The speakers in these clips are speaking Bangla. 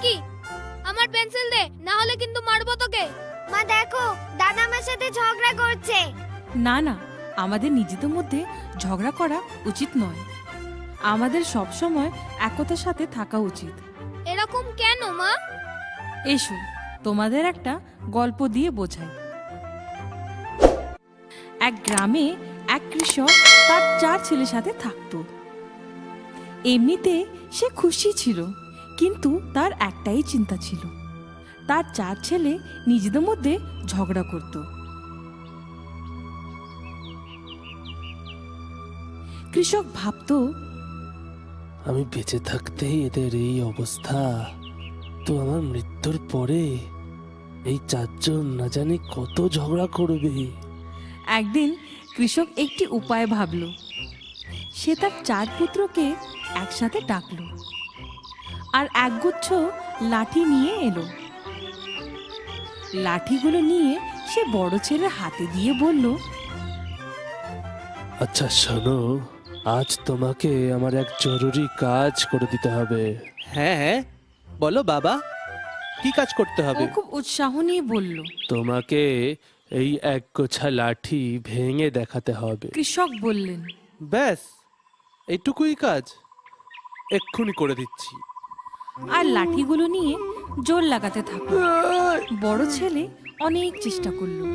কি? আমার পেন্সিল দে, না হলে কিন্তু মারবো তোকে। মা দেখো, দাদা আমার সাথে ঝগড়া করছে। না না, আমাদের নিজেদের মধ্যে ঝগড়া করা উচিত নয়। আমাদের সব সময় একতার সাথে থাকা উচিত। এরকম কেন মা? এসো তোমাদের একটা গল্প দিয়ে বোঝাই। এক গ্রামে এক কৃষক তার 4 ছেলের সাথে থাকতো। এমনিতে সে খুশি ছিল, কিন্তু তার একটাই চিন্তা ছিল, তার 4 ছেলে নিজেদের মধ্যে ঝগড়া করত। কৃষক ভাবতো, আমি বেঁচে থাকতেই এদের এই অবস্থা, তো আমার মৃত্যুর পরে এই 4 জন না জানি কত ঝগড়া করবে। একদিন কৃষক একটি উপায় ভাবল। সে তার 4 পুত্রকে একসাথে ডাকলো আর একগুচ্ছ লাঠি নিয়ে এলো। লাঠিগুলো নিয়ে সে বড় ছেলের হাতে দিয়ে বলল, আচ্ছা শোনো, আজ তোমাকে আমার এক জরুরি কাজ করে দিতে হবে। হ্যাঁ হ্যাঁ, বলো বাবা, কি কাজ করতে ও হবে? খুব উৎসাহ নিয়ে বলল। তোমাকে এই এক গোছা লাঠি ভেঙে দেখাতে হবে। কৃষক বললেন, ব্যাস এইটুকুই কাজ, এক্ষুনি করে দিচ্ছি। আর লাঠিগুলো নিয়ে জোর লাগাতে থাকলো। বড় ছেলে অনেক চেষ্টা করলো,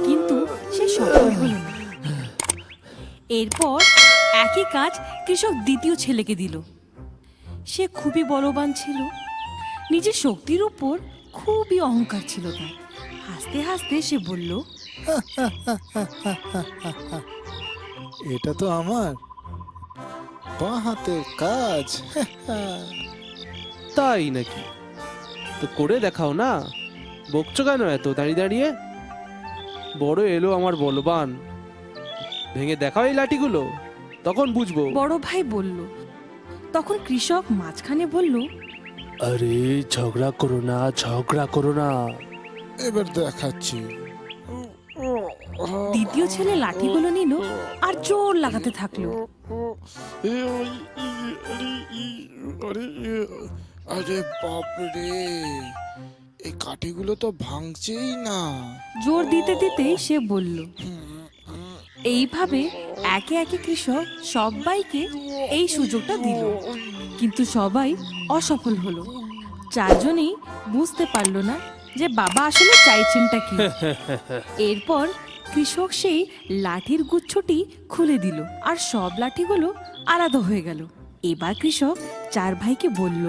কিন্তু সে সফল হলো না। এরপর একই কাজ কৃষক দ্বিতীয় ছেলেকে দিল। সে খুবই বলবান ছিল, নিজের শক্তির উপর খুবই অহংকার ছিল তার। হাসতে হাসতে সে বলল, এটা তো আমার বাঁ হাতের কাজ। তাই নাকি? তো করে দেখাও না, বকছো কেন এত দাঁড়িয়ে দাঁড়িয়ে? বড় এলো আমার বলবান, ভেঙে দেখাও এই লাঠিগুলো, তখন বুঝবো। বড় ভাই বলল। তখন কৃষক মাঝখানে বলল, আরে ঝগড়া করো না, ঝগড়া করো না। এবার দেখাচ্ছি। দ্বিতীয় ছেলে লাঠিগুলো নিল আর জোর লাগাতে থাকলো। আরে বাপরে, এই কাঠিগুলো তো ভাঙছেই না। জোর দিতে দিতেই সে বলল। এইভাবে একে একে কৃষক সবাইকে এই সুযোগটা দিল, কিন্তু সবাই অসফল হলো। 4 জনেই বুঝতে পারলো না যে বাবা আসলে চাইছেনটা কি। এরপর কৃষক সেই লাঠির গুচ্ছটি খুলে দিল আর সব লাঠিগুলো আলাদা হয়ে গেল। এবার কৃষক 4 ভাইকে বলল,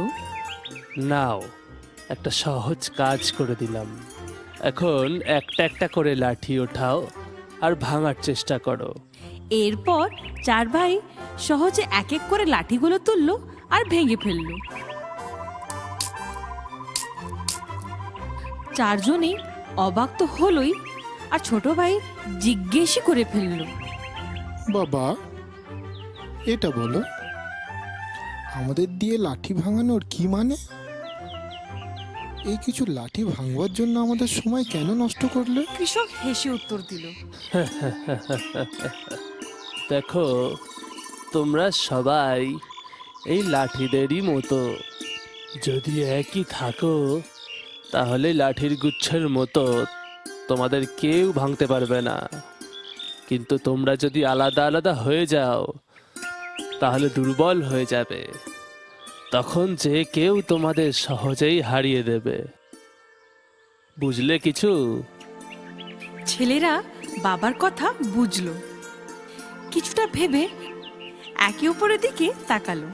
নাও, একটা সহজ কাজ করে দিলাম। এখন একটা একটা করে লাঠি ওঠাও আর ভাঙার চেষ্টা করো। এরপর 4 ভাই সহজে এক এক করে লাঠিগুলো তুললো আর ভেঙে ফেললো। 4 জনেই অবাক তো হলোই, আর ছোট ভাই জিজ্ঞেসই করে ফেললো, বাবা, এটা বলো, আমাদের দিয়ে লাঠি ভাঙানোর কি মানে? এই কিছু লাঠি ভাঙবার জন্য আমাদের সময় কেন নষ্ট করলে? কৃষক হেসে উত্তর দিল, দেখো, তোমরা সবাই এই লাঠিদেরই মতো। যদি একই থাকো, তাহলে লাঠির গুচ্ছের মতো তোমাদের কেউ ভাঙতে পারবে না। কিন্তু তোমরা যদি আলাদা আলাদা হয়ে যাও, তাহলে দুর্বল হয়ে যাবে। তখন যে কেউ তোমাদের সহজেই হারিয়ে দেবে। বুঝলে কিছু? ছেলেরা বাবার কথা বুঝলো। কিছুটা ভেবে একে অপরের দিকে তাকালো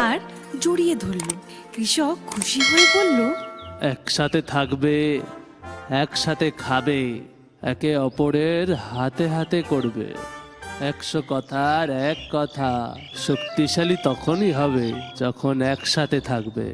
আর জড়িয়ে ধরলো। কৃষক খুশি হয়ে বলল, একসাথে থাকবে, একসাথে খাবে, একে অপরের হাতে হাতে করবে। 100 কথার এক কথা। শক্তিশালী তখনই হবে যখন একসাথে থাকবে।